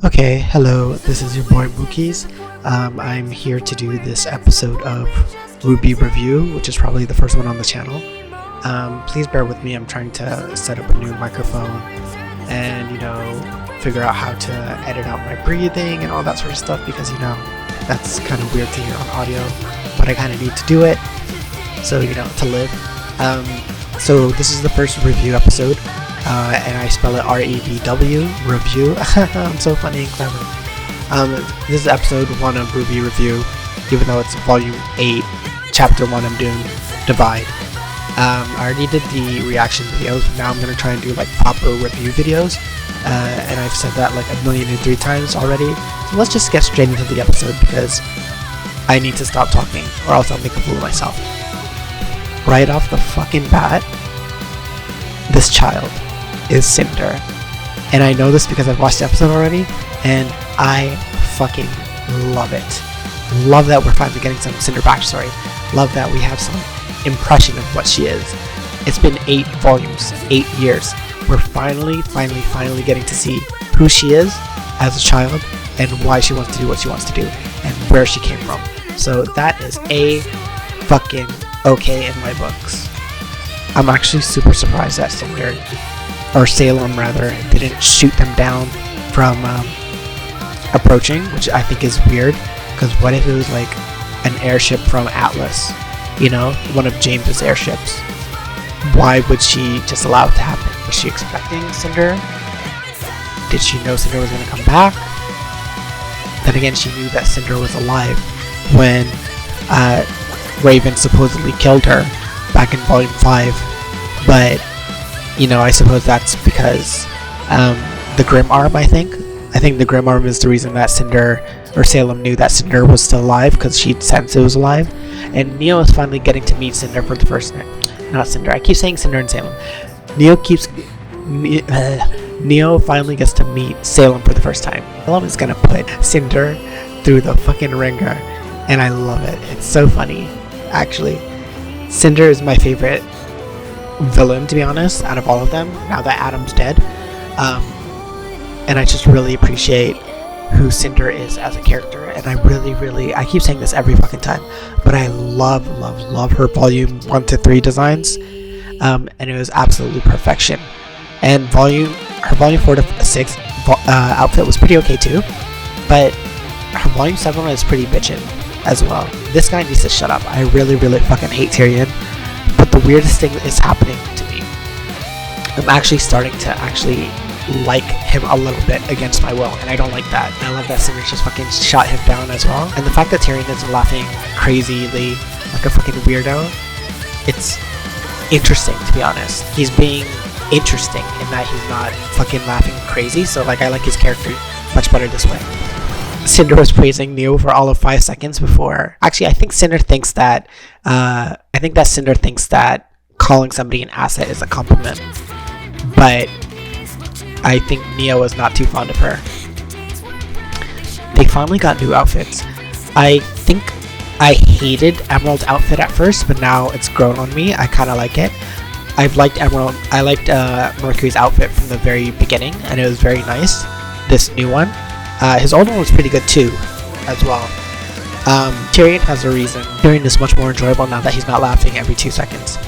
Okay, hello, this is your boy Mookies. I'm here to do this episode of RWBY Review, which is probably the first one on the channel. Please bear with me, I'm trying to set up a new microphone and, figure out how to edit out my breathing and all that sort of stuff because, that's kind of weird to hear on audio, but I kind of need to do it, so, to live. So this is the first review episode. And I spell it REVW, review. I'm so funny and clever. This is episode 1 of RWBY Review, even though it's volume 8, chapter 1 I'm doing Divide. I already did the reaction videos, but now I'm going to try and do like proper review videos. And I've said that like 1,003 times already. So let's just get straight into the episode because I need to stop talking or else I'll make a fool of myself. Right off the fucking bat, this child is Cinder, and I know this because I've watched the episode already, and I fucking love it. Love that we're finally getting some Cinder backstory. Love that we have some impression of what she is. It's been 8 volumes, 8 years. We're finally getting to see who she is as a child and why she wants to do what she wants to do and where she came from. So that is a fucking okay in my books. I'm actually super surprised that Cinder, or Salem rather, didn't shoot them down from approaching, which I think is weird, because what if it was like an airship from Atlas, one of James's airships? Why would she just allow it to happen? Was she expecting Cinder? Did she know Cinder was going to come back? Then again, she knew that Cinder was alive when Raven supposedly killed her back in volume 5, but I suppose that's because the Grim Arm, I think the Grim Arm is the reason that Cinder or Salem knew that Cinder was still alive, because she'd sensed it was alive. And Neo is finally getting to meet Cinder for the first time. Not Cinder, I keep saying Cinder and Salem. Neo finally gets to meet Salem for the first time. Salem is gonna put Cinder through the fucking ringer, and I love it. It's so funny, actually. Cinder is my favorite villain, to be honest, out of all of them, now that Adam's dead. And I just really appreciate who Cinder is as a character, and I really, I keep saying this every fucking time, but I love her volume 1 to 3 designs, and it was absolutely perfection. And her volume 4 to 6 outfit was pretty okay too, but her volume 7 is pretty bitchin' as well. This guy needs to shut up. I really fucking hate Tyrion, but the weirdest thing is happening to me. I'm actually starting to like him a little bit against my will, and I don't like that. I love that Cinder just fucking shot him down as well, and the fact that Tyrion is laughing crazily like a fucking weirdo, it's interesting, to be honest. He's being interesting in that he's not fucking laughing crazy, so I like his character much better this way. Cinder was praising Neo for all of 5 seconds before. Actually, I think Cinder thinks that calling somebody an asset is a compliment, but I think Neo is not too fond of her. They finally got new outfits. I think I hated Emerald's outfit at first, but now it's grown on me. I kind of like it. I liked Mercury's outfit from the very beginning, and it was very nice. This new one. His old one was pretty good too, as well. Tyrion has a reason. Tyrion is much more enjoyable now that he's not laughing every 2 seconds.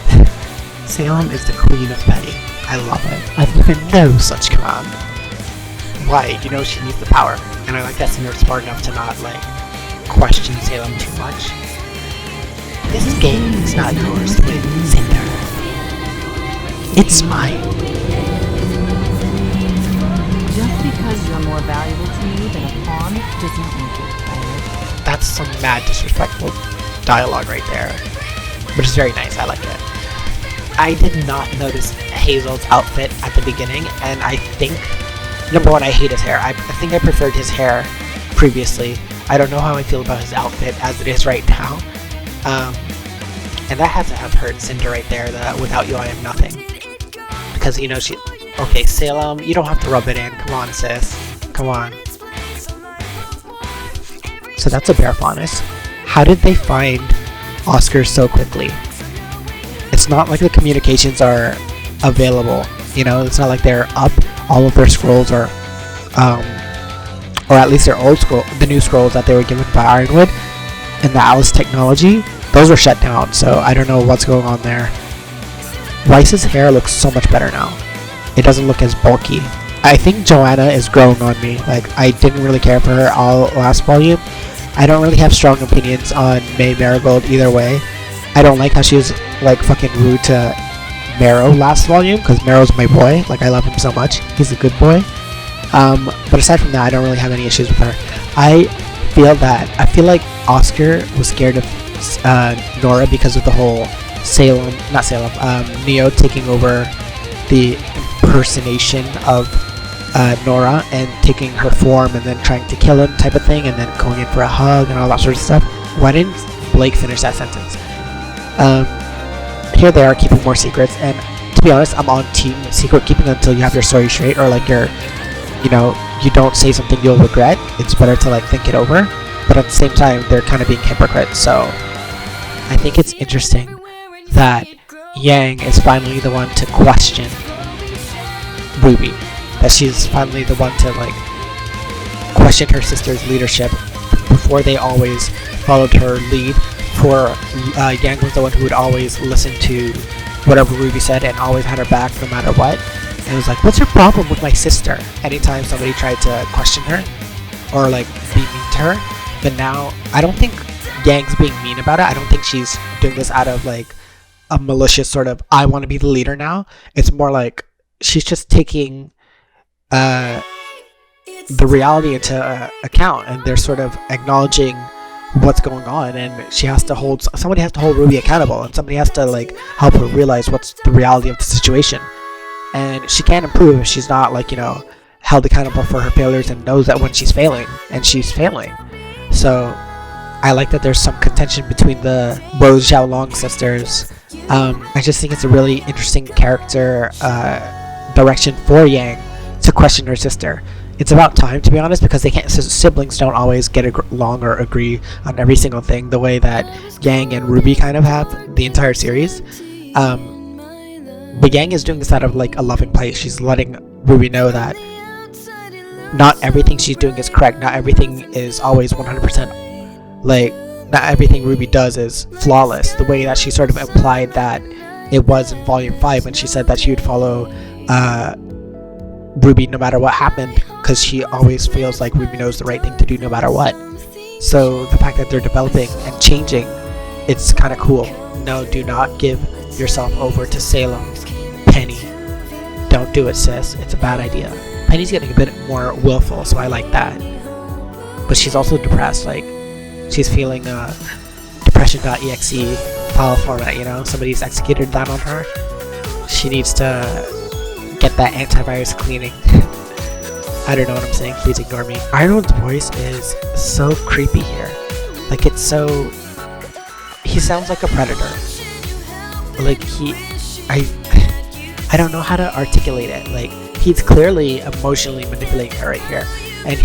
Salem is the queen of petty. I love it. I've given no such command. Why? She needs the power. And I like that Cinder's smart enough to not, question Salem too much. This game is not yours to win, Cinder. It's mine. Just because you're more valuable to me than a pawn does not make you a pirate. That's some mad disrespectful dialogue right there. But it's very nice, I like it. I did not notice Hazel's outfit at the beginning, and I think, number one, I hate his hair. I think I preferred his hair previously. I don't know how I feel about his outfit as it is right now. And that has to have hurt Cinder right there, that without you I am nothing. Because, okay, Salem, you don't have to rub it in. Come on, sis. Come on. So that's a bare honest. How did they find Oscar so quickly? It's not like the communications are available, it's not like they're up. All of their scrolls are or at least their old scroll, the new scrolls that they were given by Ironwood and the Alice technology, those were shut down. So I don't know what's going on there. Rice's hair looks so much better now. It doesn't look as bulky. I think Joanna is growing on me. Like, I didn't really care for her all last volume. I don't really have strong opinions on May Marigold either way. I don't like how she was like fucking rude to Marrow last volume, because Marrow's my boy. Like, I love him so much. He's a good boy. But aside from that, I don't really have any issues with her. I feel like Oscar was scared of Nora because of the whole Neo taking over the impersonation of Nora and taking her form and then trying to kill him type of thing, and then going in for a hug and all that sort of stuff. Why didn't Blake finish that sentence? Here they are keeping more secrets, and to be honest, I'm on team secret keeping until you have your story straight, or like you don't say something you'll regret. It's better to like think it over, but at the same time they're kind of being hypocrites. So I think it's interesting that Yang is finally the one to question Ruby, that she's finally the one to like question her sister's leadership. Before, they always followed her lead. For Yang was the one who would always listen to whatever Ruby said and always had her back no matter what. And it was like, what's your problem with my sister? Anytime somebody tried to question her or like be mean to her. But now I don't think Yang's being mean about it. I don't think she's doing this out of like a malicious sort of I want to be the leader now. It's more like she's just taking the reality into account, and they're sort of acknowledging what's going on, and somebody has to hold Ruby accountable, and somebody has to like help her realize what's the reality of the situation. And she can't improve if she's not like held accountable for her failures and knows that when she's failing, and she's failing. So I like that there's some contention between the Rose Xiaolong sisters. I just think it's a really interesting character direction for Yang to question her sister. It's about time, to be honest, because siblings don't always get along or agree on every single thing the way that Yang and Ruby kind of have the entire series. But Yang is doing this out of like a loving place. She's letting Ruby know that not everything she's doing is correct. Not everything is always 100%. Like, not everything Ruby does is flawless. The way that she sort of implied that it was in Volume 5 when she said that she would follow Ruby no matter what happened, because she always feels like Ruby knows the right thing to do no matter what. So the fact that they're developing and changing, it's kind of cool. No, do not give yourself over to Salem. Penny, don't do it, sis. It's a bad idea. Penny's getting a bit more willful, so I like that. But she's also depressed. Like, she's feeling depression.exe file format, somebody's executed that on her. She needs to get that antivirus cleaning. I don't know what I'm saying, please ignore me. Ironwood's voice is so creepy here. Like, it's so... He sounds like a predator. Like, I don't know how to articulate it. Like, he's clearly emotionally manipulating her right here. And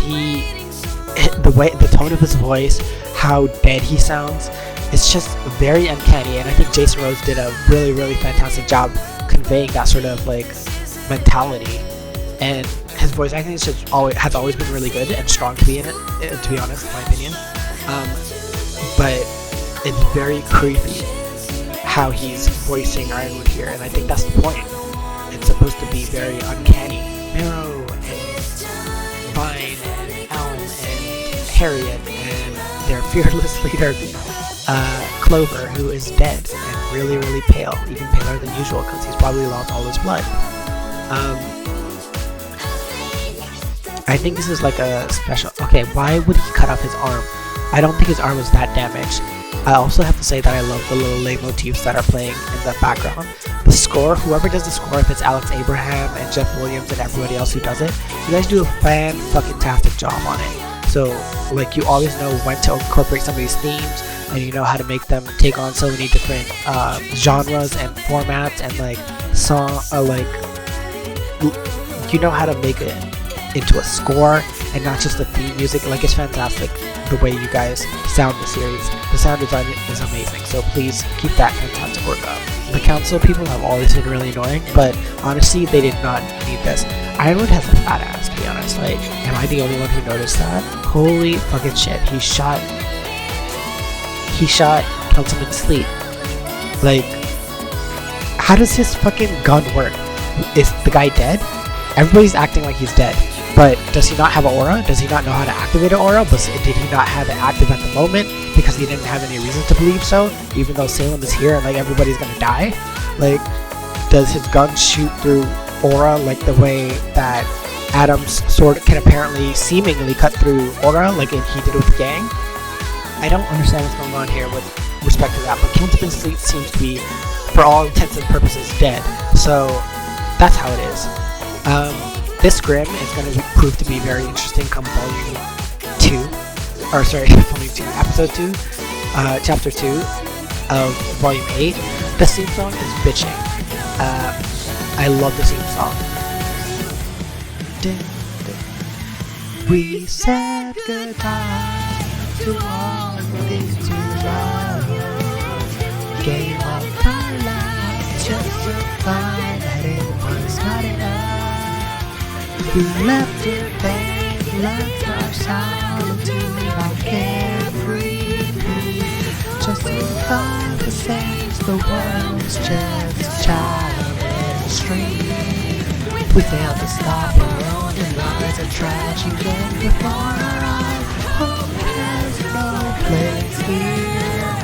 the tone of his voice, how dead he sounds, it's just very uncanny. And I think Jason Rose did a really, really fantastic job conveying that sort of, like, mentality. And his voice acting has always been really good and strong to be in it, to be honest, in my opinion. But it's very creepy how he's voicing Ironwood here, and I think that's the point. It's supposed to be very uncanny. Marrow and Vine and Elm and Harriet and their fearless leader Clover, who is dead and really, really pale, even paler than usual because he's probably lost all his blood. I think this is like a special... Okay, why would he cut off his arm? I don't think his arm was that damaged. I also have to say that I love the little leitmotifs that are playing in the background. The score, whoever does the score, if it's Alex Abraham and Jeff Williams and everybody else who does it, you guys do a fan-fucking-tastic job on it. So, like, you always know when to incorporate somebody's themes, and you know how to make them take on so many different genres and formats, and like you know how to make it into a score and not just the theme music. Like, it's fantastic the way you guys sound the series. The sound design is amazing, so please keep that fantastic work up. The council people have always been really annoying, but honestly, they did not need this. Ironwood has a fat ass, to be honest. Like, am I the only one who noticed that? Holy fucking shit, he shot Councilman Sleep. Like, how does his fucking gun work? Is the guy dead? Everybody's acting like he's dead, but does he not have an aura? Does he not know how to activate an aura? But did he not have it active at the moment because he didn't have any reason to believe so, even though Salem is here and like everybody's gonna die? Like, does his gun shoot through aura like the way that Adam's sword can apparently seemingly cut through aura like he did with Gang? I don't understand what's going on here with respect to that, but Councilman Sleep seems to be, for all intents and purposes, dead. So that's how it is. This Grimm is going to prove to be very interesting come volume 2, or sorry, volume 2, episode 2, chapter 2 of volume 8. The theme song is bitching. I love the theme song. We said goodbye to all of these two love. Game of our lives, just to find that it was not enough. We left it there, left our solitude, our carefree peace. Just to find the sense the world's just childish stream. We failed to stop our own demise, a tragic end before our eyes. Hope has no place here.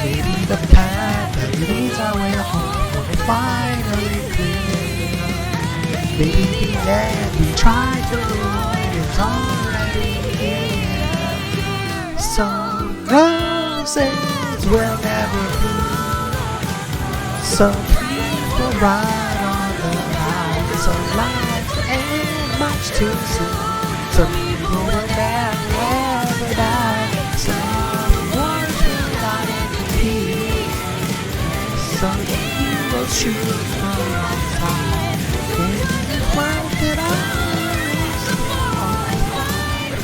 Maybe the path that leads our way home will finally clear. Maybe the end we tried to avoid is already here. So roses will never bloom. So people ride on the heights of life and much too soon. Some people will never die. Some wars will not end. Some heroes shoot from outside. Then planted eyes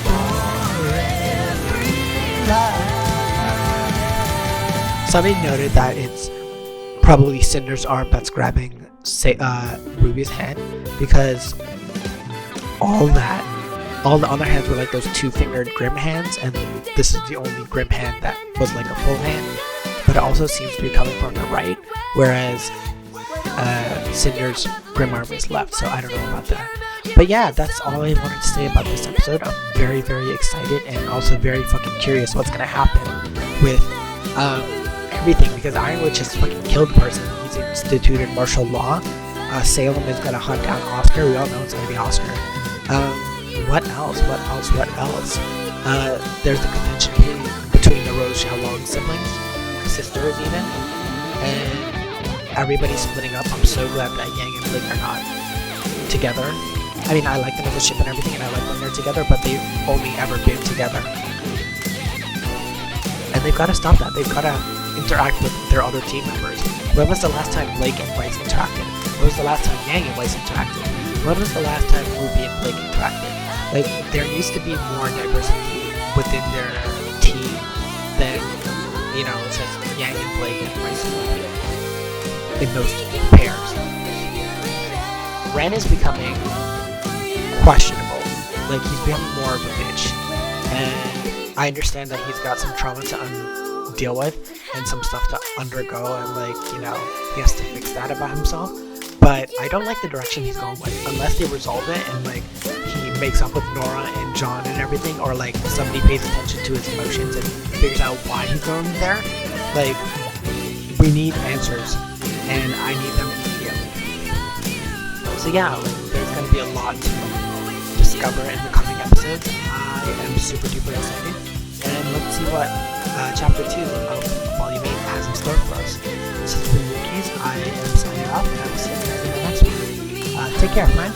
for every life. Somebody noted that it's probably Cinder's arm that's grabbing Ruby's hand, because all the other hands were like those two-fingered Grimm hands, and this is the only Grimm hand that was like a full hand, but it also seems to be coming from the right, whereas Cinder's Grimm arm is left, so I don't know about that. But yeah, that's all I wanted to say about this episode. I'm very, very excited and also very fucking curious what's gonna happen with everything, because Ironwood just fucking killed the person. He's instituted martial law. Salem is gonna hunt down Oscar. We all know it's gonna be Oscar. What else? There's the contention between the Rose Xiaolong siblings, sisters even, and everybody's splitting up. I'm so glad that Yang and Blake are not together. I mean, I like them as a ship and everything, and I like when they're together, but they've only ever been together. And they've got to stop that. They've got to interact with their other team members. When was the last time Blake and Bryce interacted? When was the last time Yang and Bryce interacted? When was the last time Ruby and Blake interacted? Like, there needs to be more diversity within their team than, you know, it says Yang and Blake and Bryce and Ruby in those pairs. Ren is becoming questionable. Like, he's becoming more of a bitch. And I understand that he's got some trauma to deal with and some stuff to undergo, and like, you know, he has to fix that about himself. But I don't like the direction he's going with, unless they resolve it and like he makes up with Nora and John and everything, or like somebody pays attention to his emotions and figures out why he's going there. Like, we need answers, and I need them immediately. So yeah, like, there's gonna be a lot to discover in the coming episodes. I am super duper excited, and let's see what chapter 2 of volume 8 has in store for us. This has been Rookies. I am signing off, and I will see you guys in the next one. Take care, friend.